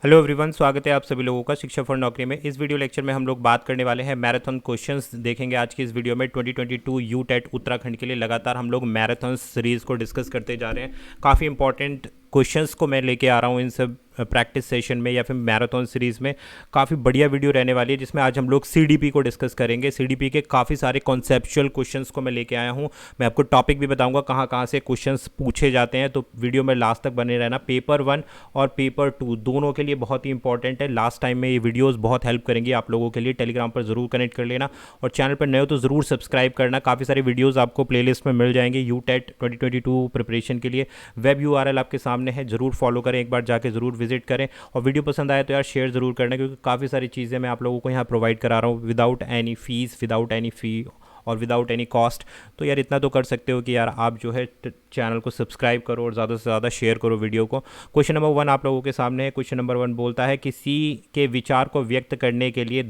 Hello everyone, स्वागत है आप सभी लोगों का शिक्षा फॉर नौकरी में। इस वीडियो लेक्चर में हम लोग बात करने वाले हैं मैराथन क्वेश्चंस देखेंगे। आज की इस वीडियो में 2022 यूटेट उत्तराखंड के लिए लगातार हम लोग मैराथन सीरीज़ को डिस्कस करते जा रहे हैं। काफ़ी इंपॉर्टेंट क्वेश्चंस को मैं लेके आ रहा हूँ इन सब प्रैक्टिस सेशन में या फिर मैराथन सीरीज़ में। काफ़ी बढ़िया वीडियो रहने वाली है जिसमें आज हम लोग सीडीपी को डिस्कस करेंगे। सीडीपी के काफ़ी सारे कॉन्सेप्चुअल क्वेश्चंस को मैं लेके आया हूँ। मैं आपको टॉपिक भी बताऊंगा कहाँ कहाँ से क्वेश्चंस पूछे जाते हैं, तो वीडियो में लास्ट तक बने रहना। पेपर 1 और पेपर 2 दोनों के लिए बहुत ही इंपॉर्टेंट है। लास्ट टाइम में ये वीडियोस बहुत हेल्प करेंगी आप लोगों के लिए। टेलीग्राम पर ज़रूर कनेक्ट कर लेना और चैनल पर नए हो तो ज़रूर सब्सक्राइब करना। काफ़ी सारे वीडियोज़ आपको प्लेलिस्ट में मिल जाएंगे यूटेट 2022 प्रिपरेशन के लिए। वेब यूआरएल आपके सामने है, ज़रूर फॉलो करें, एक बार जाके ज़रूर विजिट करें। और वीडियो पसंद आए तो यार शेयर ज़रूर करना, क्योंकि काफ़ी सारी चीज़ें मैं आप लोगों को यहाँ प्रोवाइड करा रहा हूँ without any fees, without any fee और विदाउट एनी कॉस्ट। तो यार इतना तो कर सकते हो कि यार आप जो है चैनल को सब्सक्राइब करो और ज़्यादा से ज़्यादा शेयर करो वीडियो को। क्वेश्चन नंबर 1 आप लोगों के सामने है। क्वेश्चन नंबर 1 बोलता है किसी के विचार को व्यक्त करने के लिए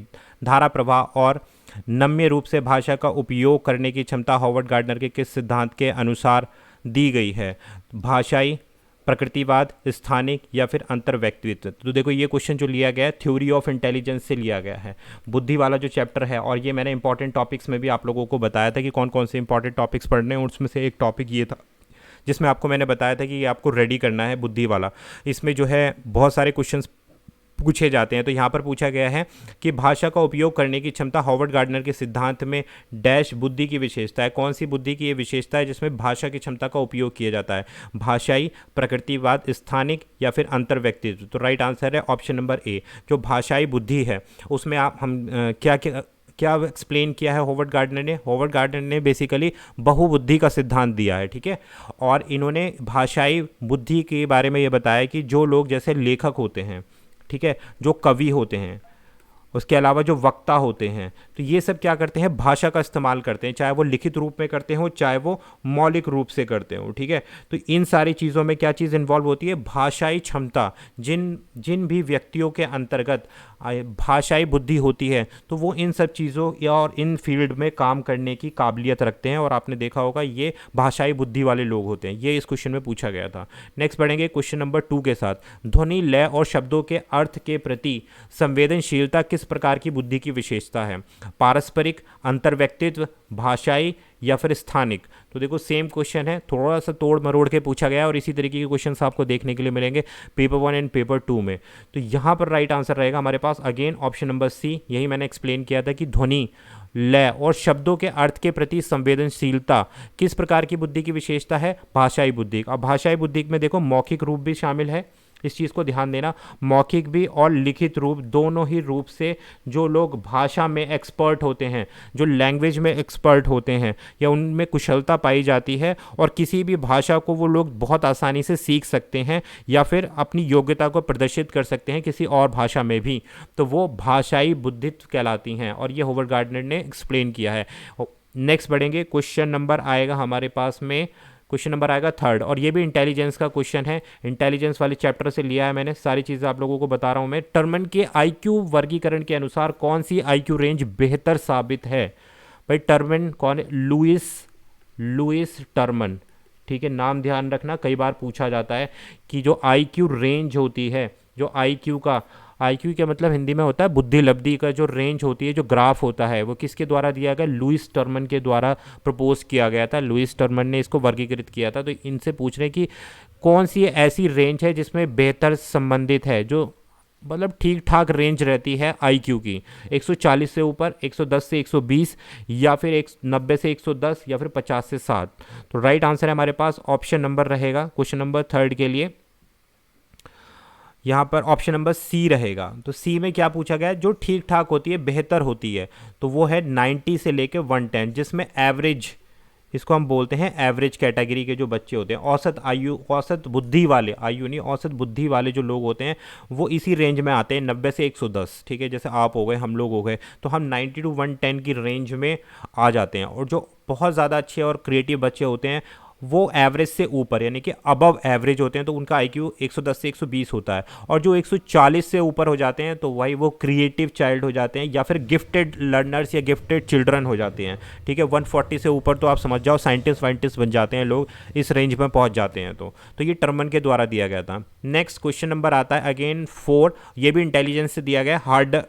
धारा प्रवाह और नम्य रूप से भाषा का उपयोग करने की क्षमता हॉवर्ड गार्डनर के किस सिद्धांत के अनुसार दी गई है? भाषाई, प्रकृतिवाद, स्थानिक या फिर अंतर व्यक्तित्व। तो देखो ये क्वेश्चन जो लिया गया है थ्योरी ऑफ इंटेलिजेंस से लिया गया है, बुद्धि वाला जो चैप्टर है। और ये मैंने इंपॉर्टेंट टॉपिक्स में भी आप लोगों को बताया था कि कौन कौन से इंपॉर्टेंट टॉपिक्स पढ़ने हैं। उसमें से एक टॉपिक ये था जिसमें आपको मैंने बताया था कि ये आपको रेडी करना है, बुद्धि वाला। इसमें जो है बहुत सारे क्वेश्चंस पूछे जाते हैं। तो यहाँ पर पूछा गया है कि भाषा का उपयोग करने की क्षमता हॉवर्ड गार्डनर के सिद्धांत में डैश बुद्धि की विशेषता है। कौन सी बुद्धि की ये विशेषता है जिसमें भाषा की क्षमता का उपयोग किया जाता है? भाषाई, प्रकृतिवाद, स्थानिक या फिर अंतर व्यक्तित्व। तो राइट आंसर है ऑप्शन नंबर ए। जो भाषाई बुद्धि है उसमें आप हम क्या क्या क्या एक्सप्लेन किया है हॉवर्ड गार्डनर ने? हॉवर्ड गार्डनर ने बेसिकली बहुबुद्धि का सिद्धांत दिया है, ठीक है। और इन्होंने भाषाई बुद्धि के बारे में ये बताया कि जो लोग जैसे लेखक होते हैं, ठीक है, जो कवि होते हैं, उसके अलावा जो वक्ता होते हैं, तो ये सब क्या करते हैं? भाषा का इस्तेमाल करते हैं, चाहे वो लिखित रूप में करते हो चाहे वो मौलिक रूप से करते हो, ठीक है। तो इन सारी चीज़ों में क्या चीज़ इन्वॉल्व होती है? भाषाई क्षमता। जिन जिन भी व्यक्तियों के अंतर्गत भाषाई बुद्धि होती है तो वो इन सब चीज़ों या और इन फील्ड में काम करने की काबिलियत रखते हैं। और आपने देखा होगा ये भाषाई बुद्धि वाले लोग होते हैं। ये इस क्वेश्चन में पूछा गया था। नेक्स्ट बढ़ेंगे क्वेश्चन नंबर 2 के साथ। ध्वनि, लय और शब्दों के अर्थ के प्रति संवेदनशीलता किस प्रकार की बुद्धि की विशेषता है? पारस्परिक, अंतर्व्यक्तित्व, भाषाई या फिर स्थानिक। तो देखो सेम क्वेश्चन है, थोड़ा सा तोड़ मरोड़ के पूछा गया है और इसी तरीके के क्वेश्चन आपको देखने के लिए मिलेंगे पेपर 1 एंड पेपर 2 में। तो यहाँ पर राइट आंसर रहेगा हमारे पास अगेन ऑप्शन नंबर सी। यही मैंने एक्सप्लेन किया था कि ध्वनि, लय और शब्दों के अर्थ के प्रति संवेदनशीलता किस प्रकार की बुद्धि की विशेषता है? भाषाई बुद्धि। अब भाषाई बुद्धि में देखो मौखिक रूप भी शामिल है, इस चीज़ को ध्यान देना। मौखिक भी और लिखित रूप दोनों ही रूप से जो लोग भाषा में एक्सपर्ट होते हैं, जो लैंग्वेज में एक्सपर्ट होते हैं या उनमें कुशलता पाई जाती है, और किसी भी भाषा को वो लोग बहुत आसानी से सीख सकते हैं या फिर अपनी योग्यता को प्रदर्शित कर सकते हैं किसी और भाषा में भी, तो वो भाषाई बुद्धित्व कहलाती हैं। और ये हॉवर्ड गार्डनर ने एक्सप्लेन किया है। नेक्स्ट बढ़ेंगे, क्वेश्चन नंबर आएगा हमारे पास में, क्वेश्चन नंबर आएगा 3rd, और ये भी इंटेलिजेंस का क्वेश्चन है। इंटेलिजेंस वाले चैप्टर से लिया है मैंने, सारी चीज़ें आप लोगों को बता रहा हूँ मैं। टर्मन के आईक्यू वर्गीकरण के अनुसार कौन सी आईक्यू रेंज बेहतर साबित है? भाई टर्मन कौन है? लुइस टर्मन, ठीक है, नाम ध्यान रखना, कई बार पूछा जाता है कि जो आईक्यू रेंज होती है, जो आईक्यू का मतलब हिंदी में होता है बुद्धि लब्धि का जो रेंज होती है, जो ग्राफ होता है, वो किसके द्वारा दिया गया? लुइस टर्मन के द्वारा प्रपोज किया गया था। लुइस टर्मन ने इसको वर्गीकृत किया था। तो इनसे पूछ रहे हैं कि कौन सी ऐसी रेंज है जिसमें बेहतर संबंधित है, जो मतलब ठीक ठाक रेंज रहती है आईक्यू की, 140 से ऊपर, 110 से 120 या फिर 90 से 110 या फिर 50 से 60। तो राइट आंसर है हमारे पास ऑप्शन नंबर रहेगा क्वेश्चन नंबर 3rd के लिए, यहाँ पर ऑप्शन नंबर सी रहेगा। तो सी में क्या पूछा गया है? जो ठीक ठाक होती है, बेहतर होती है, तो वो है 90 से लेके 110, जिसमें एवरेज, इसको हम बोलते हैं एवरेज कैटेगरी के जो बच्चे होते हैं, औसत आयु, औसत बुद्धि वाले, आयु नहीं औसत बुद्धि वाले जो लोग होते हैं वो इसी रेंज में आते हैं, 90 से 110, ठीक है। जैसे आप हो गए, हम लोग हो गए, तो हम 90 to 110 की रेंज में आ जाते हैं। और जो बहुत ज़्यादा अच्छे और क्रिएटिव बच्चे होते हैं वो एवरेज से ऊपर यानी कि अबव एवरेज होते हैं तो उनका आईक्यू 110 से 120 होता है, और जो 140 से ऊपर हो जाते हैं तो वही वो क्रिएटिव चाइल्ड हो जाते हैं या फिर गिफ्टेड लर्नर्स या गिफ्टेड चिल्ड्रन हो जाते हैं। ठीक है, 140 से ऊपर तो आप समझ जाओ साइंटिस्ट वाइंटिस्ट बन जाते हैं लोग, इस रेंज में पहुंच जाते हैं। तो ये टर्मन के द्वारा दिया गया था। नेक्स्ट क्वेश्चन नंबर आता है अगेन 4, ये भी इंटेलिजेंस से दिया गया,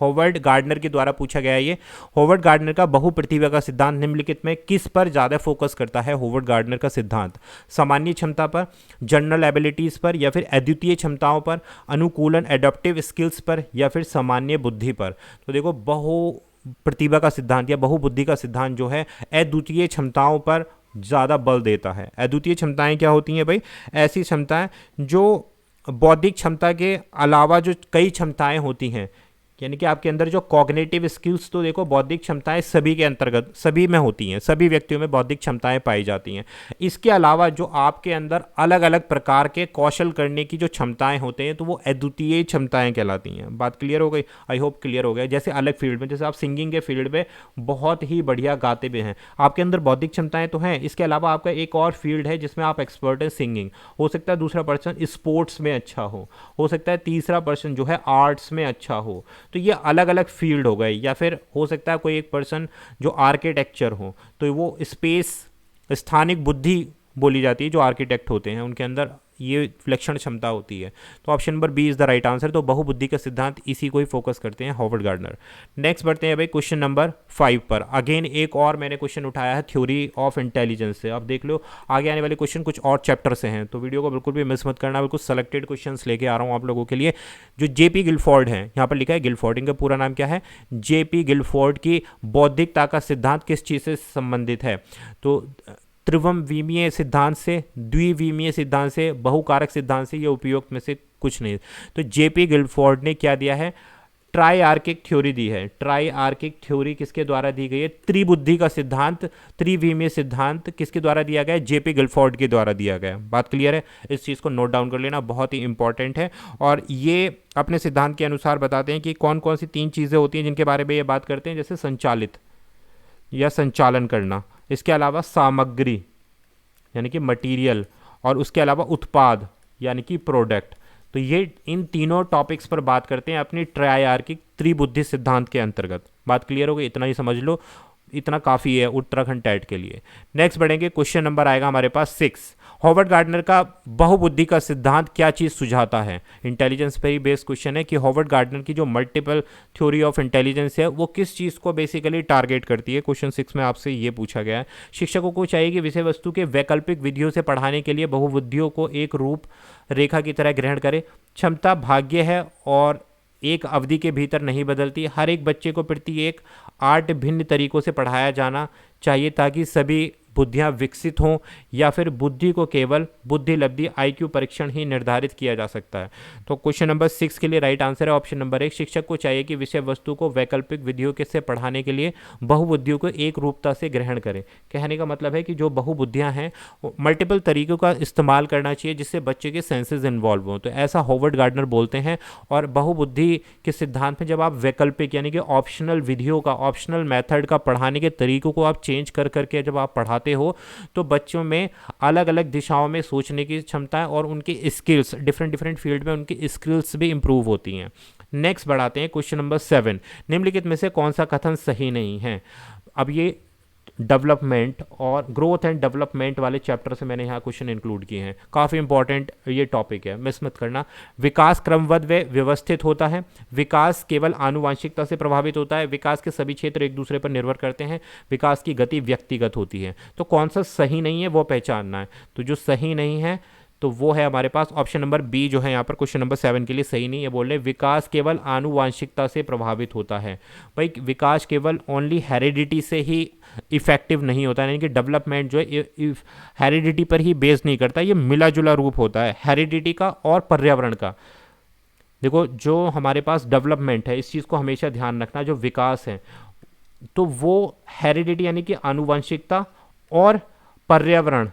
होवर्ड गार्डनर के द्वारा पूछा गया है ये। होवर्ड गार्डनर का बहुप्रतिभा का सिद्धांत निम्नलिखित में किस पर ज़्यादा फोकस करता है? होवर्ड गार्डनर का सिद्धांत सामान्य क्षमता पर, जनरल एबिलिटीज़ पर, या फिर अद्वितीय क्षमताओं पर, अनुकूलन एडॉप्टिव स्किल्स पर, या फिर सामान्य बुद्धि पर। तो देखो, प्रतिभा का सिद्धांत या बहुबुद्धि का सिद्धांत जो है अद्वितीय क्षमताओं पर ज़्यादा बल देता है। अद्वितीय क्षमताएं क्या होती हैं भाई? ऐसी क्षमताएं जो बौद्धिक क्षमता के अलावा जो कई क्षमताएं होती हैं, यानी कि आपके अंदर जो कॉग्निटिव स्किल्स, तो देखो बौद्धिक क्षमताएं सभी के अंतर्गत सभी में होती हैं, सभी व्यक्तियों में बौद्धिक क्षमताएं पाई जाती हैं। इसके अलावा जो आपके अंदर अलग अलग प्रकार के कौशल करने की जो क्षमताएं होते हैं तो वो अद्वितीय क्षमताएं कहलाती हैं। बात क्लियर हो गई? आई होप क्लियर हो गया। जैसे अलग फील्ड में, जैसे आप सिंगिंग के फील्ड में बहुत ही बढ़िया गाते भी हैं, आपके अंदर बौद्धिक क्षमताएं तो हैं, इसके अलावा आपका एक और फील्ड है जिसमें आप एक्सपर्ट हैं, सिंगिंग। हो सकता है दूसरा पर्सन स्पोर्ट्स में अच्छा हो सकता है तीसरा पर्सन जो है आर्ट्स में अच्छा हो। तो ये अलग अलग फील्ड हो गए। या फिर हो सकता है कोई एक पर्सन जो आर्किटेक्चर हो, तो वो स्पेस, स्थानिक बुद्धि बोली जाती है जो आर्किटेक्ट होते हैं, उनके अंदर ये विलक्षण क्षमता होती है। तो option number B is the right answer. तो बहुबुद्धि का सिद्धांत इसी को ही फोकस करते हैं, होवर्ड गार्डनर। नेक्स्ट बढ़ते हैं भाई क्वेश्चन नंबर 5 पर। अगेन एक और मैंने क्वेश्चन उठाया है थ्योरी ऑफ इंटेलिजेंस से। अब देख लो आगे आने वाले क्वेश्चन कुछ और चैप्टर से हैं, तो वीडियो को बिल्कुल भी मिस मत करना। बिल्कुल सेलेक्टेड क्वेश्चन लेके आ रहा हूँ आप लोगों के लिए। जो जेपी गिलफोर्ड है, यहाँ पर लिखा है गिलफोर्ड, इनका पूरा नाम क्या है? जेपी गिलफोर्ड की बौद्धिकता का सिद्धांत किस चीज़ से संबंधित है? तो त्रिविमीय सिद्धांत से, द्विविमीय सिद्धांत से, बहुकारक सिद्धांत से, या उपयुक्त में से कुछ नहीं। तो जेपी गिलफोर्ड ने क्या दिया है? ट्राइआर्किक थ्योरी दी है। ट्राइआर्किक थ्योरी किसके द्वारा दी गई है? त्रिबुद्धि का सिद्धांत, त्रिविमीय सिद्धांत किसके द्वारा दिया गया है? जेपी गिलफोर्ड के द्वारा दिया गया। बात क्लियर है? इस चीज़ को नोट डाउन कर लेना, बहुत ही इंपॉर्टेंट है। और ये अपने सिद्धांत के अनुसार बताते हैं कि कौन कौन सी 3 चीज़ें होती हैं जिनके बारे में ये बात करते हैं, जैसे संचालित या संचालन करना, इसके अलावा सामग्री यानी कि मटेरियल, और उसके अलावा उत्पाद यानी कि प्रोडक्ट। तो ये इन तीनों टॉपिक्स पर बात करते हैं अपनी ट्राइआर्किक त्रिबुद्धि सिद्धांत के अंतर्गत। बात क्लियर हो गई? इतना ही समझ लो, इतना काफ़ी है उत्तराखंड टेट के लिए। नेक्स्ट बढ़ेंगे, क्वेश्चन नंबर आएगा हमारे पास 6। होवर्ड गार्डनर का बहुबुद्धि का सिद्धांत क्या चीज़ सुझाता है? इंटेलिजेंस पर ही बेस्ड क्वेश्चन है कि होवर्ड गार्डनर की जो मल्टीपल थ्योरी ऑफ इंटेलिजेंस है वो किस चीज़ को बेसिकली टारगेट करती है। क्वेश्चन 6 में आपसे ये पूछा गया है। शिक्षकों को चाहिए कि विषय वस्तु के वैकल्पिक विधियों से पढ़ाने के लिए बहुबुद्धियों को एक रूप रेखा की तरह ग्रहण करें। क्षमता भाग्य है और एक अवधि के भीतर नहीं बदलती। हर एक बच्चे को प्रति एक 8 भिन्न तरीकों से पढ़ाया जाना चाहिए ताकि सभी बुद्धियाँ विकसित हों, या फिर बुद्धि को केवल बुद्धि लब्धि IQ परीक्षण ही निर्धारित किया जा सकता है। तो क्वेश्चन नंबर 6 के लिए राइट आंसर है ऑप्शन नंबर 1। शिक्षक को चाहिए कि विषय वस्तु को वैकल्पिक विधियों के से पढ़ाने के लिए बहुबुद्धियों को एक रूपता से ग्रहण करें। कहने का मतलब है कि जो बहुबुद्धियाँ हैं मल्टीपल तरीकों का इस्तेमाल करना चाहिए जिससे बच्चे के सेंसेस इन्वॉल्व हों। तो ऐसा होवर्ड गार्डनर बोलते हैं। और बहुबुद्धि के सिद्धांत में जब आप वैकल्पिक यानी कि ऑप्शनल विधियों का, ऑप्शनल मेथड का पढ़ाने के तरीकों को आप चेंज कर करके जब आप पढ़ाते हो तो बच्चों में अलग अलग दिशाओं में सोचने की क्षमता और उनकी स्किल्स, डिफरेंट फील्ड में उनकी स्किल्स भी इंप्रूव होती हैं। नेक्स्ट बढ़ाते हैं क्वेश्चन नंबर 7। निम्नलिखित में से कौन सा कथन सही नहीं है? अब ये डेवलपमेंट और ग्रोथ एंड डेवलपमेंट वाले चैप्टर से मैंने यहाँ क्वेश्चन इंक्लूड किए हैं। काफ़ी इंपॉर्टेंट ये टॉपिक है, मिस मत करना। विकास क्रमबद्ध व व्यवस्थित होता है। विकास केवल आनुवांशिकता से प्रभावित होता है। विकास के सभी क्षेत्र एक दूसरे पर निर्भर करते हैं। विकास की गति व्यक्तिगत होती है। तो कौन सा सही नहीं है वो पहचानना है। तो जो सही नहीं है तो वो है हमारे पास ऑप्शन नंबर बी, जो है यहाँ पर क्वेश्चन नंबर 7 के लिए सही नहीं है। बोल रहे विकास केवल आनुवांशिकता से प्रभावित होता है। भाई विकास केवल ओनली हेरिडिटी से ही इफेक्टिव नहीं होता है, यानी कि डेवलपमेंट जो है हेरिडिटी पर ही बेस नहीं करता, ये मिला जुला रूप होता है हेरिडिटी का और पर्यावरण का। देखो जो हमारे पास डेवलपमेंट है, इस चीज़ को हमेशा ध्यान रखना, जो विकास है तो वो हेरिडिटी यानी कि आनुवंशिकता और पर्यावरण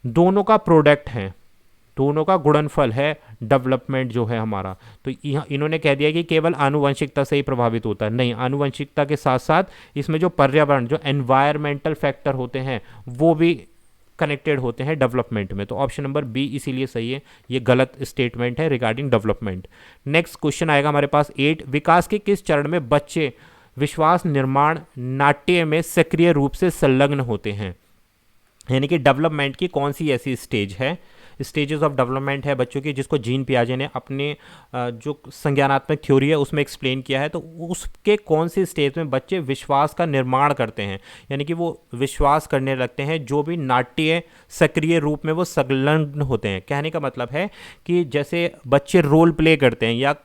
दोनों का प्रोडक्ट है। दोनों का गुणनफल है डेवलपमेंट जो है हमारा। तो यहाँ इन्होंने कह दिया कि केवल आनुवंशिकता से ही प्रभावित होता है, नहीं, आनुवंशिकता के साथ साथ इसमें जो पर्यावरण, जो एनवायरमेंटल फैक्टर होते हैं वो भी कनेक्टेड होते हैं डेवलपमेंट में। तो ऑप्शन नंबर बी इसीलिए सही है, ये गलत स्टेटमेंट है रिगार्डिंग डेवलपमेंट। नेक्स्ट क्वेश्चन आएगा हमारे पास 8, विकास के किस चरण में बच्चे विश्वास निर्माण नाट्य में सक्रिय रूप से संलग्न होते हैं? यानी कि डेवलपमेंट की कौन सी ऐसी स्टेज है, स्टेजेस ऑफ डेवलपमेंट है बच्चों की, जिसको जीन पियाजे ने अपने जो संज्ञानात्मक थ्योरी है उसमें एक्सप्लेन किया है। तो उसके कौन सी स्टेज में बच्चे विश्वास का निर्माण करते हैं, यानी कि वो विश्वास करने लगते हैं, जो भी नाट्य सक्रिय रूप में वो संलग्न होते हैं। कहने का मतलब है कि जैसे बच्चे रोल प्ले करते हैं या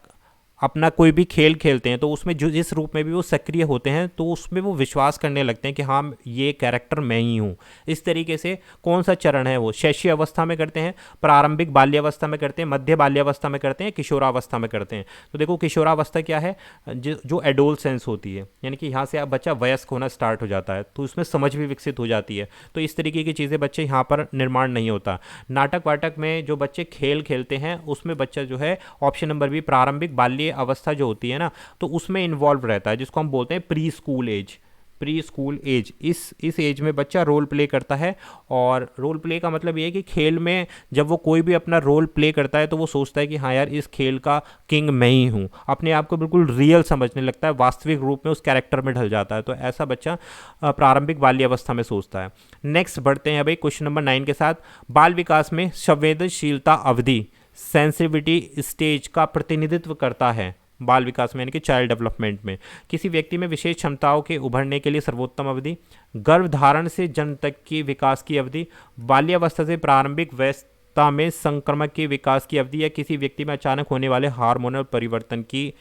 अपना कोई भी खेल खेलते हैं, तो उसमें जो जिस रूप में भी वो सक्रिय होते हैं तो उसमें वो विश्वास करने लगते हैं कि हाँ ये कैरेक्टर मैं ही हूँ। इस तरीके से कौन सा चरण है वो, शैशव अवस्था में करते हैं, प्रारंभिक बाल्यावस्था में करते हैं, मध्य बाल्यावस्था में करते हैं, किशोरावस्था में करते हैं। तो देखो किशोरावस्था क्या है, जो एडोलसेंस होती है, यानी कि यहाँ से आप बच्चा वयस्क होना स्टार्ट हो जाता है, तो उसमें समझ भी विकसित हो जाती है। तो इस तरीके की चीज़ें बच्चे यहाँ पर निर्माण नहीं होता। नाटक वाटक में जो बच्चे खेल खेलते हैं उसमें बच्चा जो है ऑप्शन नंबर बी प्रारंभिक बाल्य अवस्था जो होती है ना, तो उसमें इन्वॉल्व रहता है, जिसको हम बोलते हैं preschool age. Preschool age, इस एज में बच्चा रोल प्ले करता है। और रोल प्ले का मतलब ये है कि खेल में जब वो कोई भी अपना रोल प्ले करता है तो वो सोचता है कि हाँ यार इस खेल का किंग मैं ही हूँ, अपने आप को बिल्कुल रियल समझने लगता है, वास्तविक रूप में उस कैरेक्टर में ढल जाता है। तो ऐसा बच्चा प्रारंभिक बाल्यावस्था में सोचता है। नेक्स्ट बढ़ते हैं भाई क्वेश्चन नंबर 9 के साथ। बाल विकास में संवेदनशीलता अवधि सेंसिटिविटी स्टेज का प्रतिनिधित्व करता है। बाल विकास में यानी कि चाइल्ड डेवलपमेंट में किसी व्यक्ति में विशेष क्षमताओं के उभरने के लिए सर्वोत्तम अवधि, गर्भधारण से जन्म तक की विकास की अवधि, बाल्यावस्था से प्रारंभिक वयस्कता में संक्रमण के विकास की अवधि, या किसी व्यक्ति में अचानक होने वाले हार्मोनल परिवर्तन की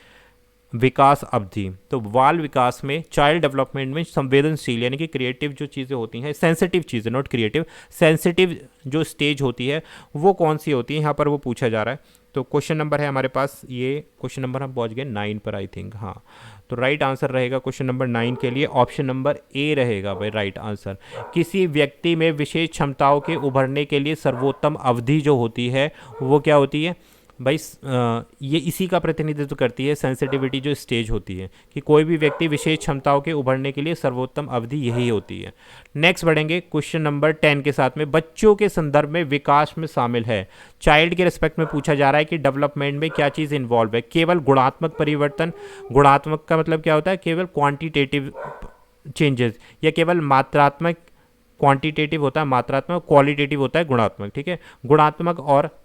विकास अवधि। तो बाल विकास में चाइल्ड डेवलपमेंट में संवेदनशील यानी कि क्रिएटिव जो चीज़ें होती हैं, सेंसिटिव चीज़ें, नॉट क्रिएटिव, सेंसिटिव जो स्टेज होती है वो कौन सी होती है, यहाँ पर वो पूछा जा रहा है। तो क्वेश्चन नंबर है हमारे पास, ये क्वेश्चन नंबर हम पहुँच गए 9 पर आई थिंक। हाँ, तो राइट आंसर रहेगा क्वेश्चन नंबर 9 के लिए ऑप्शन नंबर ए रहेगा भाई राइट आंसर। किसी व्यक्ति में विशेष क्षमताओं के उभरने के लिए सर्वोत्तम अवधि जो होती है वो क्या होती है भाई, ये इसी का प्रतिनिधित्व करती है, सेंसिटिविटी जो स्टेज होती है, कि कोई भी व्यक्ति विशेष क्षमताओं के उभरने के लिए सर्वोत्तम अवधि यही होती है। नेक्स्ट बढ़ेंगे क्वेश्चन नंबर 10 के साथ में, बच्चों के संदर्भ में विकास में शामिल है। चाइल्ड के रिस्पेक्ट में पूछा जा रहा है कि डेवलपमेंट में क्या चीज़ इन्वॉल्व है। केवल गुणात्मक परिवर्तन, गुणात्मक का मतलब क्या होता है, केवल क्वांटिटेटिव चेंजेस, या केवल मात्रात्मक, क्वांटिटेटिव होता है मात्रात्मक, क्वालिटेटिव होता है गुणात्मक। ठीक है, गुणात्मक और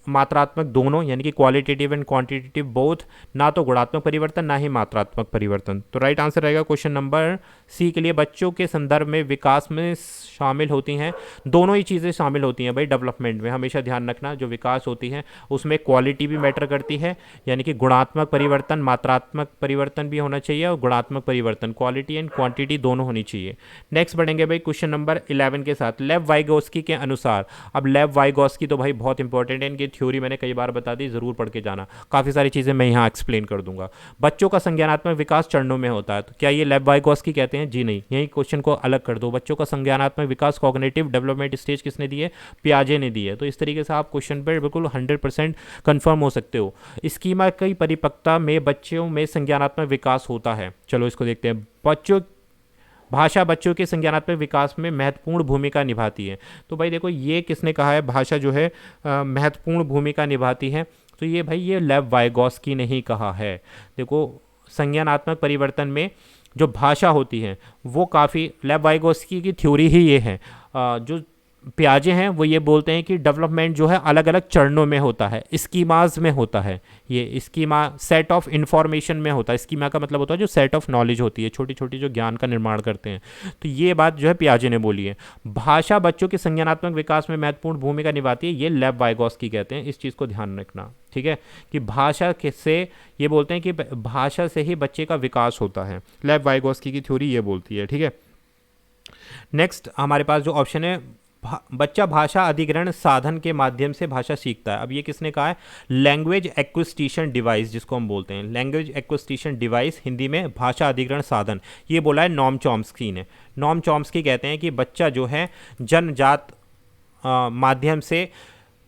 मात्रात्मक दोनों, यानी कि क्वालिटेटिव एंड क्वांटिटेटिव बोथ, ना तो गुणात्मक परिवर्तन ना ही मात्रात्मक परिवर्तन। तो राइट आंसर रहेगा क्वेश्चन नंबर सी के लिए, बच्चों के संदर्भ में विकास में शामिल होती हैं, दोनों ही चीज़ें शामिल होती हैं भाई डेवलपमेंट में। हमेशा ध्यान रखना, जो विकास होती है उसमें क्वालिटी भी मैटर करती है, यानी कि गुणात्मक परिवर्तन, मात्रात्मक परिवर्तन भी होना चाहिए, और गुणात्मक परिवर्तन, क्वालिटी एंड क्वांटिटी दोनों होनी चाहिए। नेक्स्ट बढ़ेंगे भाई क्वेश्चन नंबर 11 के साथ। लेव वाइगोस्की के अनुसार, अब लेव वाइगोस्की तो भाई बहुत इंपॉर्टेंट है, इनकी थ्योरी मैंने कई बार बता दी, जरूर पढ़ के जाना, काफ़ी सारी चीज़ें मैं यहाँ एक्सप्लेन कर दूंगा। बच्चों का संज्ञानात्मक विकास चरणों में होता है, तो क्या ये लेव वाइगोस्की कहते हैं? जी नहीं, यही क्वेश्चन को अलग कर दो। बच्चों का संज्ञानात्मक विकास कॉग्निटिव डेवलपमेंट स्टेज किसने दी है? पियाजे ने दी है। तो इस तरीके से आप क्वेश्चन पर बिल्कुल 100% कन्फर्म हो सकते हो। स्कीमा की परिपक्वता में बच्चों में संज्ञानात्मक विकास होता है। चलो इसको देखते हैं। भाषा बच्चों के संज्ञानात्मक विकास में महत्वपूर्ण भूमिका निभाती है। तो भाई देखो, ये किसने कहा है भाषा जो है महत्वपूर्ण भूमिका निभाती है? तो ये भाई ये लेव वाइगोस्की ने ही कहा है। देखो, संज्ञानात्मक परिवर्तन में जो भाषा होती है वो काफ़ी, लेव वाइगोस्की की थ्योरी ही ये है। जो पियाजे हैं वो ये बोलते हैं कि डेवलपमेंट जो है अलग अलग चरणों में होता है, स्कीमाज में होता है। ये स्कीमा सेट ऑफ इन्फॉर्मेशन में होता है। स्कीमा का मतलब होता है जो सेट ऑफ नॉलेज होती है, छोटी छोटी जो ज्ञान का निर्माण करते हैं। तो ये बात जो है पियाजे ने बोली है। भाषा बच्चों के संज्ञानात्मक विकास में महत्वपूर्ण भूमिका निभाती है, ये लेव वाइगोस्की कहते हैं। इस चीज़ को ध्यान रखना, ठीक है, कि भाषा से ये बोलते हैं कि भाषा से ही बच्चे का विकास होता है। लेव वाइगोस्की की थ्योरी ये बोलती है, ठीक है। नेक्स्ट हमारे पास जो ऑप्शन है, बच्चा भाषा अधिग्रहण साधन के माध्यम से भाषा सीखता है। अब ये किसने कहा है? लैंग्वेज एक्विजिशन डिवाइस, जिसको हम बोलते हैं लैंग्वेज एक्विजिशन डिवाइस, हिंदी में भाषा अधिग्रहण साधन, ये बोला है नॉम चॉम्स्की ने। नॉम चॉम्स्की कहते हैं कि बच्चा जो है जन्मजात माध्यम से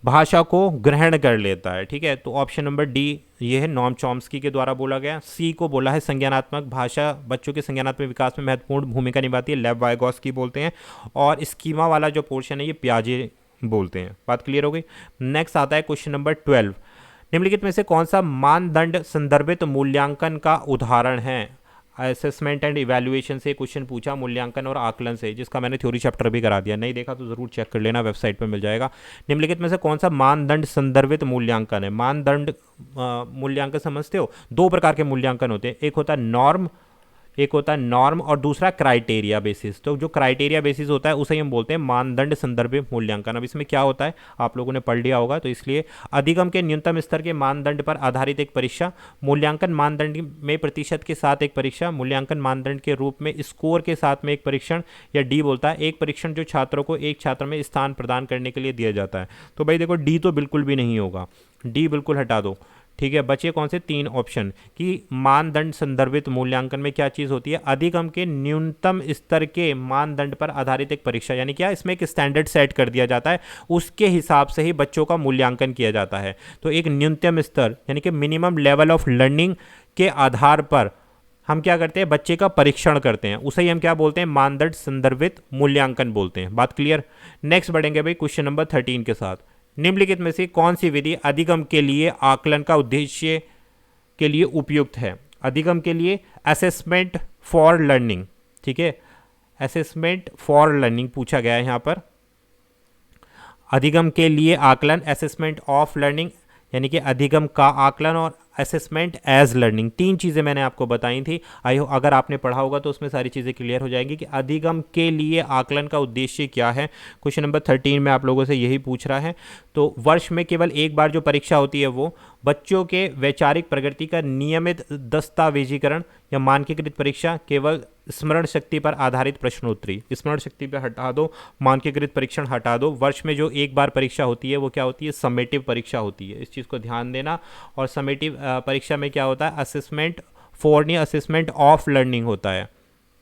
भाषा को ग्रहण कर लेता है। ठीक है, तो ऑप्शन नंबर डी ये है, नॉम चॉम्स्की के द्वारा बोला गया। सी को बोला है संज्ञानात्मक भाषा बच्चों के संज्ञानात्मक विकास में महत्वपूर्ण भूमिका निभाती है, लेव वाइगोस्की बोलते हैं। और स्कीमा वाला जो पोर्शन है ये पियाजे बोलते हैं। बात क्लियर हो गई। नेक्स्ट आता है क्वेश्चन नंबर 12। निम्नलिखित में से कौन सा मानदंड संदर्भित मूल्यांकन का उदाहरण है? असेसमेंट एंड इवैल्यूएशन से क्वेश्चन पूछा, मूल्यांकन और आकलन से, जिसका मैंने थ्योरी चैप्टर भी करा दिया। नहीं देखा तो ज़रूर चेक कर लेना, वेबसाइट पर मिल जाएगा। निम्नलिखित में से कौन सा मानदंड संदर्भित मूल्यांकन है? मानदंड मूल्यांकन समझते हो, दो प्रकार के मूल्यांकन होते हैं, एक होता है नॉर्म और दूसरा क्राइटेरिया बेसिस। तो जो क्राइटेरिया बेसिस होता है उसे हम बोलते हैं मानदंड संदर्भित मूल्यांकन। अब इसमें क्या होता है आप लोगों ने पढ़ लिया होगा, तो इसलिए अधिगम के न्यूनतम स्तर के मानदंड पर आधारित एक परीक्षा, मूल्यांकन मानदंड में प्रतिशत के साथ एक परीक्षा, मूल्यांकन मानदंड के रूप में स्कोर के साथ में एक परीक्षण, या डी बोलता है एक परीक्षण जो छात्रों को एक छात्र में स्थान प्रदान करने के लिए दिया जाता है। तो भाई देखो डी तो बिल्कुल भी नहीं होगा, डी बिल्कुल हटा दो। ठीक है, बचे कौन से? तीन ऑप्शन कि मानदंड संदर्भित मूल्यांकन में क्या चीज़ होती है? अधिगम के न्यूनतम स्तर के मानदंड पर आधारित एक परीक्षा, यानी क्या इसमें एक स्टैंडर्ड सेट कर दिया जाता है, उसके हिसाब से ही बच्चों का मूल्यांकन किया जाता है। तो एक न्यूनतम स्तर यानी कि मिनिमम लेवल ऑफ लर्निंग के आधार पर हम क्या करते हैं? बच्चे का परीक्षण करते हैं, उसे ही हम क्या बोलते हैं? मानदंड संदर्भित मूल्यांकन बोलते हैं। बात क्लियर। नेक्स्ट बढ़ेंगे भाई क्वेश्चन नंबर 13 के साथ। निम्नलिखित में से कौन सी विधि अधिगम के लिए आकलन का उद्देश्य के लिए उपयुक्त है? अधिगम के लिए असेसमेंट फॉर लर्निंग। ठीक है, असेसमेंट फॉर लर्निंग पूछा गया है यहाँ पर। अधिगम के लिए आकलन, असेसमेंट ऑफ लर्निंग यानी कि अधिगम का आकलन, और असेसमेंट एज लर्निंग। तीन चीज़ें मैंने आपको बताई थी। आई होप अगर आपने पढ़ा होगा तो उसमें सारी चीज़ें क्लियर हो जाएंगी कि अधिगम के लिए आकलन का उद्देश्य क्या है। क्वेश्चन नंबर 13 में आप लोगों से यही पूछ रहा है। तो वर्ष में केवल एक बार जो परीक्षा होती है वो बच्चों के वैचारिक प्रगति का नियमित दस्तावेजीकरण या मानकीकृत परीक्षा, केवल स्मरण शक्ति पर आधारित प्रश्नोत्तरी। स्मरण शक्ति पर हटा दो, मानकीकृत परीक्षण हटा दो। वर्ष में जो एक बार परीक्षा होती है वो क्या होती है? समेटिव परीक्षा होती है। इस चीज़ को ध्यान देना। और समेटिव परीक्षा में क्या होता है? असेसमेंट फॉर नहीं, असेसमेंट ऑफ लर्निंग होता है।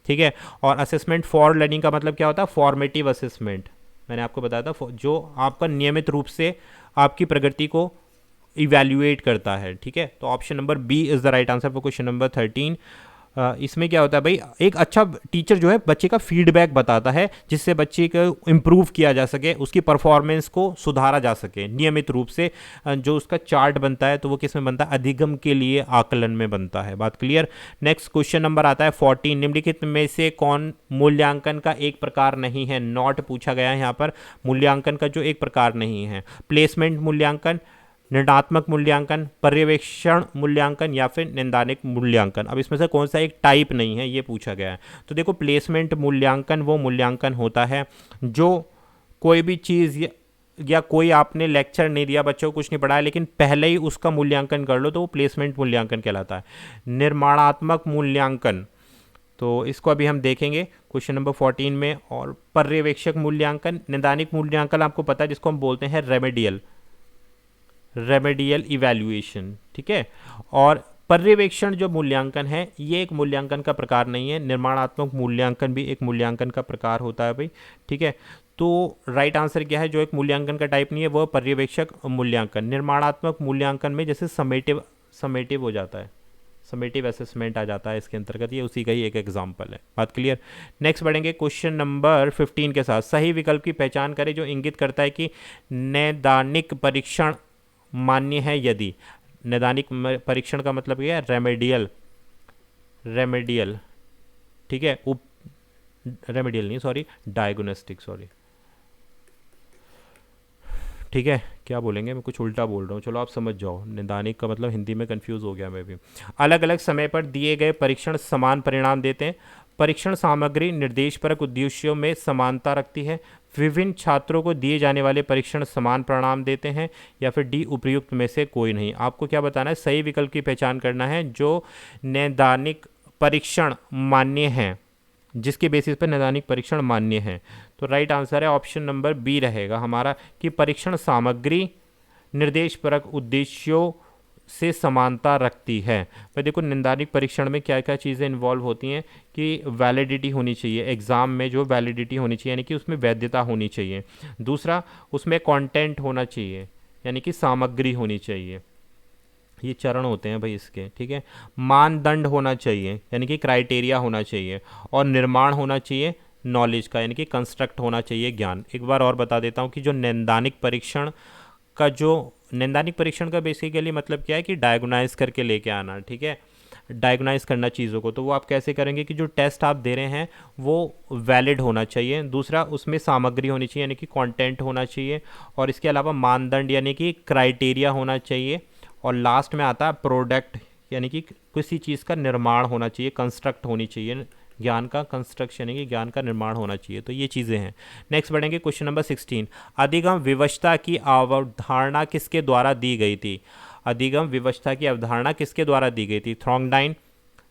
ठीक है, और असेसमेंट फॉर लर्निंग का मतलब क्या होता है? Formative assessment. मैंने आपको बताया था जो आपका नियमित रूप से आपकी प्रगति को इवैल्यूएट करता है। ठीक है, तो option number B is the right answer for question number 13। इसमें क्या होता है भाई? एक अच्छा टीचर जो है बच्चे का फीडबैक बताता है, जिससे बच्चे को इम्प्रूव किया जा सके, उसकी परफॉर्मेंस को सुधारा जा सके नियमित रूप से। जो उसका चार्ट बनता है तो वो किस में बनता है? अधिगम के लिए आकलन में बनता है। बात क्लियर। नेक्स्ट क्वेश्चन नंबर आता है 14। निम्नलिखित में से कौन मूल्यांकन का एक प्रकार नहीं है? नॉट पूछा गया है यहाँ पर। मूल्यांकन का जो एक प्रकार नहीं है, प्लेसमेंट मूल्यांकन, निर्णयात्मक मूल्यांकन, पर्यवेक्षण मूल्यांकन, या फिर नैदानिक मूल्यांकन। अब इसमें से कौन सा एक टाइप नहीं है ये पूछा गया है। तो देखो प्लेसमेंट मूल्यांकन वो मूल्यांकन होता है जो कोई भी चीज़ या कोई आपने लेक्चर नहीं दिया, बच्चों को कुछ नहीं पढ़ाया, लेकिन पहले ही उसका मूल्यांकन कर लो तो वो प्लेसमेंट मूल्यांकन कहलाता है। निर्माणात्मक मूल्यांकन, तो इसको अभी हम देखेंगे क्वेश्चन नंबर 14 में। और पर्यवेक्षक मूल्यांकन, नैदानिक मूल्यांकन आपको पता है जिसको हम बोलते हैं रेमेडियल इवैल्यूएशन। ठीक है, और पर्यवेक्षण जो मूल्यांकन है ये एक मूल्यांकन का प्रकार नहीं है। निर्माणात्मक मूल्यांकन भी एक मूल्यांकन का प्रकार होता है भाई। ठीक है, तो राइट आंसर क्या है? जो एक मूल्यांकन का टाइप नहीं है वो पर्यवेक्षक मूल्यांकन। निर्माणात्मक मूल्यांकन में जैसे समेटिव हो जाता है, समेटिव असेसमेंट आ जाता है इसके अंतर्गत, ये उसी का ही एक एग्जाम्पल है। बात क्लियर। नेक्स्ट बढ़ेंगे क्वेश्चन नंबर 15 के साथ। सही विकल्प की पहचान करें जो इंगित करता है कि नैदानिक परीक्षण मान्य है यदि। नैदानिक परीक्षण का मतलब क्या है? रेमेडियल। ठीक है, रेमेडियल नहीं, सॉरी, डायग्नोस्टिक, सॉरी। ठीक है, क्या बोलेंगे, मैं कुछ उल्टा बोल रहा हूँ, चलो आप समझ जाओ। नैदानिक का मतलब हिंदी में कंफ्यूज हो गया मैं भी। अलग अलग समय पर दिए गए परीक्षण समान परिणाम देते हैं। परीक्षण सामग्री निर्देशपरक उद्देश्यों में समानता रखती है। विभिन्न छात्रों को दिए जाने वाले परीक्षण समान परिणाम देते हैं। या फिर डी उपयुक्त में से कोई नहीं। आपको क्या बताना है? सही विकल्प की पहचान करना है जो नैदानिक परीक्षण मान्य हैं, जिसके बेसिस पर नैदानिक परीक्षण मान्य है। तो राइट आंसर है ऑप्शन नंबर बी रहेगा हमारा, कि परीक्षण सामग्री निर्देशपरक उद्देश्यों से समानता रखती है। पर देखो नैदानिक परीक्षण में क्या क्या चीज़ें इन्वॉल्व होती हैं कि वैलिडिटी होनी चाहिए, एग्ज़ाम में जो वैलिडिटी होनी चाहिए यानी कि उसमें वैधता होनी चाहिए। दूसरा, उसमें कंटेंट होना चाहिए, यानी कि सामग्री होनी चाहिए, ये चरण होते हैं भाई इसके, ठीक है। मानदंड होना चाहिए यानी कि क्राइटेरिया होना चाहिए, और निर्माण होना चाहिए नॉलेज का यानी कि कंस्ट्रक्ट होना चाहिए ज्ञान। एक बार और बता देता हूँ कि जो नैदानिक परीक्षण का बेसिकली मतलब क्या है कि डायगोनाइज करके लेके आना, ठीक है, डायगोनाइज करना चीज़ों को। तो वो आप कैसे करेंगे कि जो टेस्ट आप दे रहे हैं वो वैलिड होना चाहिए, दूसरा उसमें सामग्री होनी चाहिए यानी कि कंटेंट होना चाहिए, और इसके अलावा मानदंड यानी कि क्राइटेरिया होना चाहिए, और लास्ट में आता है प्रोडक्ट यानी कि किसी चीज़ का निर्माण होना चाहिए, कंस्ट्रक्ट होनी चाहिए, ज्ञान का कंस्ट्रक्शन यानी कि ज्ञान का निर्माण होना चाहिए। तो ये चीज़ें हैं। नेक्स्ट बढ़ेंगे क्वेश्चन नंबर 16। अधिगम विवशता की अवधारणा किसके द्वारा दी गई थी? अधिगम विवशता की अवधारणा किसके द्वारा दी गई थी? थ्रॉन्गडाइन,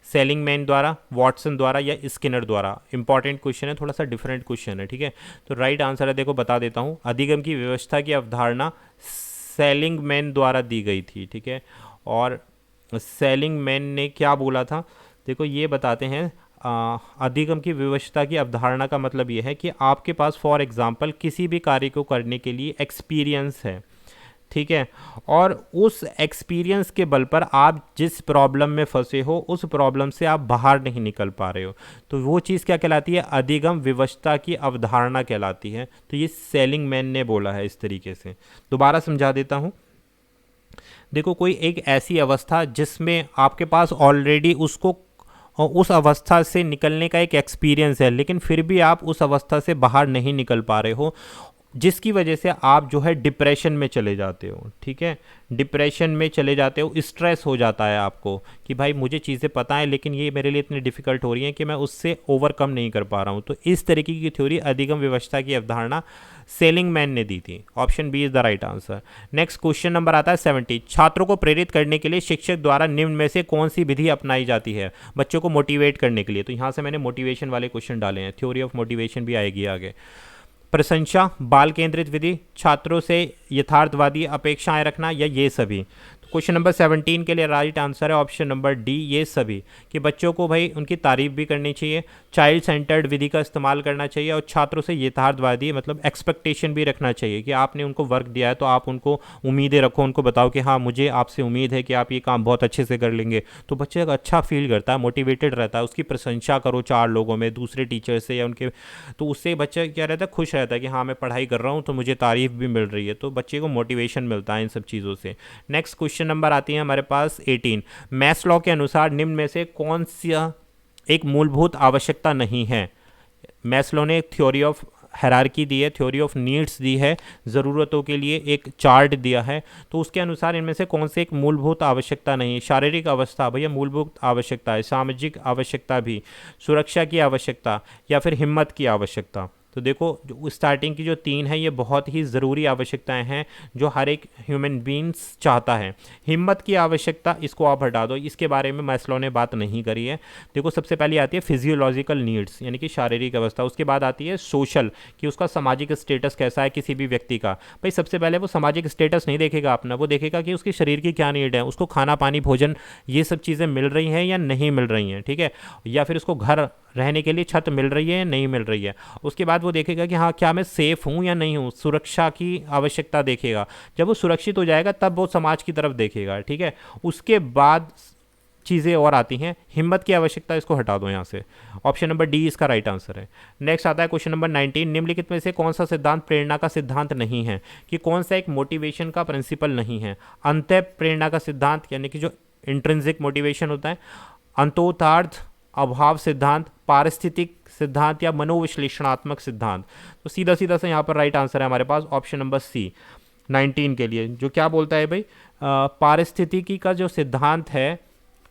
सेलिंगमैन द्वारा, वॉटसन द्वारा, या स्किनर द्वारा? इंपॉर्टेंट क्वेश्चन है, थोड़ा सा डिफरेंट क्वेश्चन है, ठीक है। तो राइट आंसर है, देखो बता देता हूँ, अधिगम की व्यवस्था की अवधारणा सेलिंगमैन द्वारा दी गई थी, ठीक है। और सेलिंगमैन ने क्या बोला था, देखो ये बताते हैं। अधिगम की विवशता की अवधारणा का मतलब ये है कि आपके पास फॉर एग्जांपल किसी भी कार्य को करने के लिए एक्सपीरियंस है, ठीक है, और उस एक्सपीरियंस के बल पर आप जिस प्रॉब्लम में फंसे हो उस प्रॉब्लम से आप बाहर नहीं निकल पा रहे हो, तो वो चीज़ क्या कहलाती है? अधिगम विवशता की अवधारणा कहलाती है। तो ये सेलिंगमैन ने बोला है इस तरीके से। दोबारा समझा देता हूँ। देखो, कोई एक ऐसी अवस्था जिसमें आपके पास ऑलरेडी उस अवस्था से निकलने का एक एक्सपीरियंस है, लेकिन फिर भी आप उस अवस्था से बाहर नहीं निकल पा रहे हो, जिसकी वजह से आप जो है डिप्रेशन में चले जाते हो, ठीक है, डिप्रेशन में चले जाते हो, स्ट्रेस हो जाता है आपको कि भाई मुझे चीज़ें पता है लेकिन ये मेरे लिए इतनी डिफ़िकल्ट हो रही हैं कि मैं उससे ओवरकम नहीं कर पा रहा हूँ। तो इस तरीके की थ्योरी अधिगम व्यवस्था की अवधारणा सेलिंगमैन ने दी थी। Option B is the right answer. Next question number आता है 70। छात्रों को प्रेरित करने के लिए शिक्षक द्वारा निम्न में से कौन सी विधि अपनाई जाती है? बच्चों को मोटिवेट करने के लिए, तो यहाँ से मैंने मोटिवेशन वाले क्वेश्चन डाले हैं, थ्योरी ऑफ मोटिवेशन भी आएगी आगे। प्रशंसा, बाल केंद्रित विधि, छात्रों से यथार्थवादी अपेक्षाएं रखना, या ये सभी? क्वेश्चन नंबर 17 के लिए राइट आंसर है ऑप्शन नंबर डी, ये सभी, कि बच्चों को भाई उनकी तारीफ भी करनी चाहिए, चाइल्ड सेंटर्ड विधि का इस्तेमाल करना चाहिए, और छात्रों से यथार्थवादी मतलब एक्सपेक्टेशन भी रखना चाहिए कि आपने उनको वर्क दिया है तो आप उनको उम्मीदें रखो, उनको बताओ कि हाँ मुझे आपसे उम्मीद है कि आप ये काम बहुत अच्छे से कर लेंगे। तो बच्चे अच्छा फील करता है, मोटिवेटेड रहता है, उसकी प्रशंसा करो 4 लोगों में, दूसरे टीचर से या उनके, तो उससे बच्चा क्या रहता है, खुश रहता है कि हाँ मैं पढ़ाई कर रहा हूँ तो मुझे तारीफ भी मिल रही है, तो बच्चे को मोटिवेशन मिलता है इन सब चीज़ों से। नेक्स्ट क्वेश्चन नंबर आती है हमारे पास 18। मैस्लो के अनुसार निम्न में से कौन सा एक मूलभूत आवश्यकता नहीं है? मैस्लो ने थ्योरी ऑफ हायरार्की दी है, थ्योरी ऑफ नीड्स दी है, ज़रूरतों के लिए एक चार्ट दिया है, तो उसके अनुसार इनमें से कौन से एक मूलभूत आवश्यकता नहीं है? शारीरिक अवस्था भैया मूलभूत आवश्यकता है, सामाजिक आवश्यकता भी, सुरक्षा की आवश्यकता, या फिर हिम्मत की आवश्यकता? तो देखो, जो स्टार्टिंग की जो 3 है ये बहुत ही ज़रूरी आवश्यकताएं हैं जो हर एक ह्यूमन बींग्स चाहता है। हिम्मत की आवश्यकता इसको आप हटा दो, इसके बारे में मैस्लो ने बात नहीं करी है। देखो, सबसे पहले आती है फिजियोलॉजिकल नीड्स यानी कि शारीरिक अवस्था, उसके बाद आती है सोशल कि उसका सामाजिक स्टेटस कैसा है किसी भी व्यक्ति का। भाई सबसे पहले वो सामाजिक स्टेटस नहीं देखेगा अपना, वो देखेगा कि उसके शरीर की क्या नीड है, उसको खाना पानी भोजन ये सब चीज़ें मिल रही हैं या नहीं मिल रही हैं, ठीक है, या फिर उसको घर रहने के लिए छत मिल रही है या नहीं मिल रही है। उसके बाद वो देखेगा कि हाँ क्या मैं सेफ़ हूँ या नहीं हूँ, सुरक्षा की आवश्यकता देखेगा। जब वो सुरक्षित हो जाएगा तब वो समाज की तरफ देखेगा, ठीक है। उसके बाद चीज़ें और आती हैं, हिम्मत की आवश्यकता इसको हटा दो यहाँ से, ऑप्शन नंबर डी इसका राइट आंसर है। नेक्स्ट आता है क्वेश्चन नंबर 19। निम्नलिखित में से कौन सा सिद्धांत प्रेरणा का सिद्धांत नहीं है? कि कौन सा एक मोटिवेशन का प्रिंसिपल नहीं है? अंतः प्रेरणा का सिद्धांत यानी कि जो इंट्रिंसिक मोटिवेशन होता है, अंतोतार्थ अभाव सिद्धांत, पारिस्थितिक सिद्धांत, या मनोविश्लेषणात्मक सिद्धांत? तो सीधा सीधा से यहाँ पर राइट आंसर है हमारे पास ऑप्शन नंबर सी 19 के लिए, जो क्या बोलता है भाई, पारिस्थितिकी का जो सिद्धांत है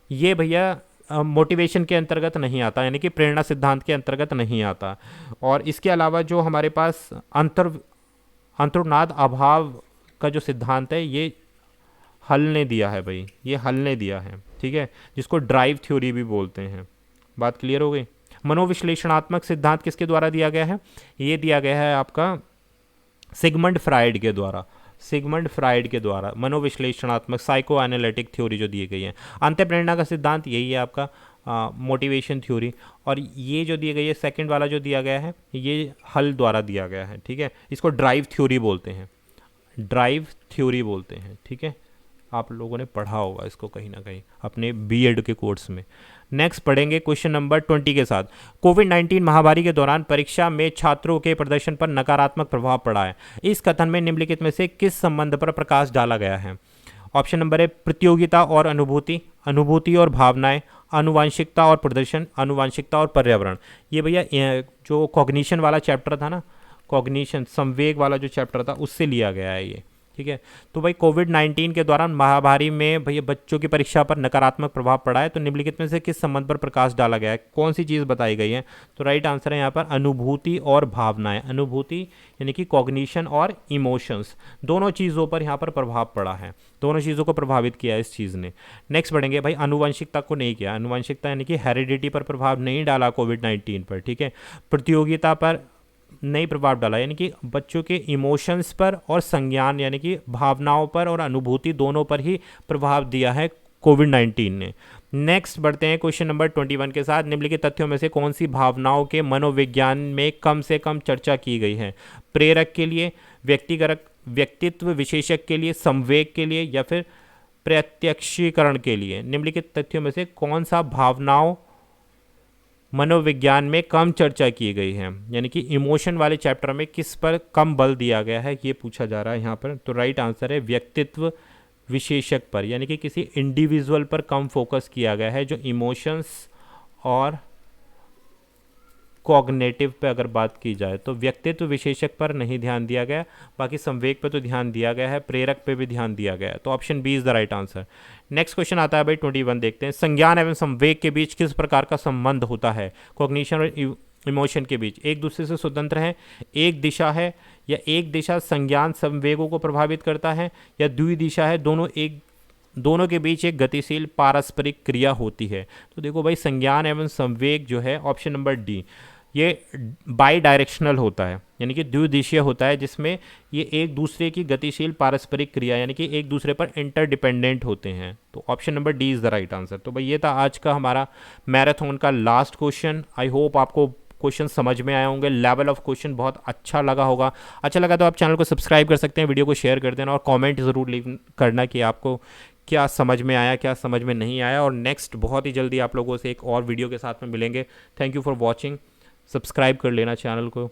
ये भैया मोटिवेशन के अंतर्गत नहीं आता, यानी कि प्रेरणा सिद्धांत के अंतर्गत नहीं आता। और इसके अलावा जो हमारे पास अंतर्नाद अभाव का जो सिद्धांत है ये हल ने दिया है भाई, ये हल ने दिया है, ठीक है, जिसको ड्राइव थ्योरी भी बोलते हैं। बात क्लियर हो गई? मनोविश्लेषणात्मक सिद्धांत किसके द्वारा दिया गया है? ये दिया गया है आपका सिगमंड फ्राइड के द्वारा, सिगमंड फ्राइड के द्वारा मनोविश्लेषणात्मक साइको एनालिटिक थ्योरी जो दी गई है। अंतःप्रेरणा का सिद्धांत यही है आपका मोटिवेशन थ्योरी, और ये जो दी गई है सेकंड वाला जो दिया गया है ये हल द्वारा दिया गया है, ठीक है, इसको ड्राइव थ्योरी बोलते हैं। ड्राइव थ्योरी बोलते हैं। ठीक है, आप लोगों ने पढ़ा होगा इसको कहीं ना कहीं अपने बीएड के कोर्स में। नेक्स्ट पढ़ेंगे क्वेश्चन नंबर 20 के साथ। कोविड-19 महामारी के दौरान परीक्षा में छात्रों के प्रदर्शन पर नकारात्मक प्रभाव पड़ा है। इस कथन में निम्नलिखित में से किस संबंध पर प्रकाश डाला गया है? ऑप्शन नंबर है प्रतियोगिता और अनुभूति, अनुभूति और भावनाएं, आनुवांशिकता और प्रदर्शन, आनुवांशिकता और पर्यावरण। ये भैया जो कॉग्निशन वाला चैप्टर था ना, कॉग्निशन संवेग वाला जो चैप्टर था उससे लिया गया है ये। ठीक है, तो भाई कोविड-19 के दौरान महामारी में भैया बच्चों की परीक्षा पर नकारात्मक प्रभाव पड़ा है, तो निम्नलिखित में से किस संबंध पर प्रकाश डाला गया है? कौन सी चीज़ बताई गई है? तो राइट आंसर है यहाँ पर अनुभूति और भावनाएं। अनुभूति यानी कि कॉग्निशन और इमोशंस, दोनों चीज़ों पर यहाँ पर प्रभाव पड़ा है, दोनों चीज़ों को प्रभावित किया है इस चीज़ ने। नेक्स्ट बढ़ेंगे भाई, आनुवंशिकता को नहीं किया, आनुवंशिकता यानी कि हेरिडिटी पर प्रभाव नहीं डाला कोविड-19 पर। ठीक है, प्रतियोगिता पर नहीं प्रभाव डाला, यानी कि बच्चों के इमोशंस पर और संज्ञान यानी कि भावनाओं पर और अनुभूति दोनों पर ही प्रभाव दिया है कोविड-19 ने। नेक्स्ट बढ़ते हैं क्वेश्चन नंबर 21 के साथ। निम्नलिखित तथ्यों में से कौन सी भावनाओं के मनोविज्ञान में कम से कम चर्चा की गई है? प्रेरक के लिए, व्यक्तिगत व्यक्तित्व विशेषक के लिए, संवेग के लिए या फिर प्रत्यक्षीकरण के लिए? निम्नलिखित तथ्यों में से कौन सा भावनाओं मनोविज्ञान में कम चर्चा की गई है, यानी कि इमोशन वाले चैप्टर में किस पर कम बल दिया गया है, ये पूछा जा रहा है यहाँ पर। तो राइट आंसर है व्यक्तित्व विशेषक पर, यानी कि किसी इंडिविजुअल पर कम फोकस किया गया है। जो इमोशंस और कॉग्नेटिव पे अगर बात की जाए तो व्यक्तित्व विशेषक पर नहीं ध्यान दिया गया, बाकी संवेग पे तो ध्यान दिया गया है, प्रेरक पे भी ध्यान दिया गया है। तो option B is the right answer. Next question आता है भाई 21, देखते हैं। संज्ञान एवं संवेग के बीच किस प्रकार का संबंध होता है? कॉग्निशन और इमोशन के बीच एक दूसरे से स्वतंत्र है, एक दिशा है, या एक दिशा संज्ञान संवेगों को प्रभावित करता है, या द्विदिशा है, दोनों के बीच एक गतिशील पारस्परिक क्रिया होती है? तो देखो भाई, संज्ञान एवं संवेग जो है ऑप्शन नंबर डी, ये बाई डायरेक्शनल होता है, यानी कि द्विदिशीय होता है, जिसमें ये एक दूसरे की गतिशील पारस्परिक क्रिया यानी कि एक दूसरे पर इंटरडिपेंडेंट होते हैं। तो option number D is the right answer. तो भाई ये था आज का हमारा मैराथन का लास्ट क्वेश्चन। आई होप आपको क्वेश्चन समझ में आए होंगे, लेवल ऑफ क्वेश्चन बहुत अच्छा लगा होगा। अच्छा लगा तो आप चैनल को सब्सक्राइब कर सकते हैं, वीडियो को शेयर कर देना और कमेंट ज़रूर लीव करना कि आपको क्या समझ में आया, क्या समझ में नहीं आया। और नेक्स्ट बहुत ही जल्दी आप लोगों से एक और वीडियो के साथ में मिलेंगे। Thank you for watching, subscribe कर लेना चैनल को।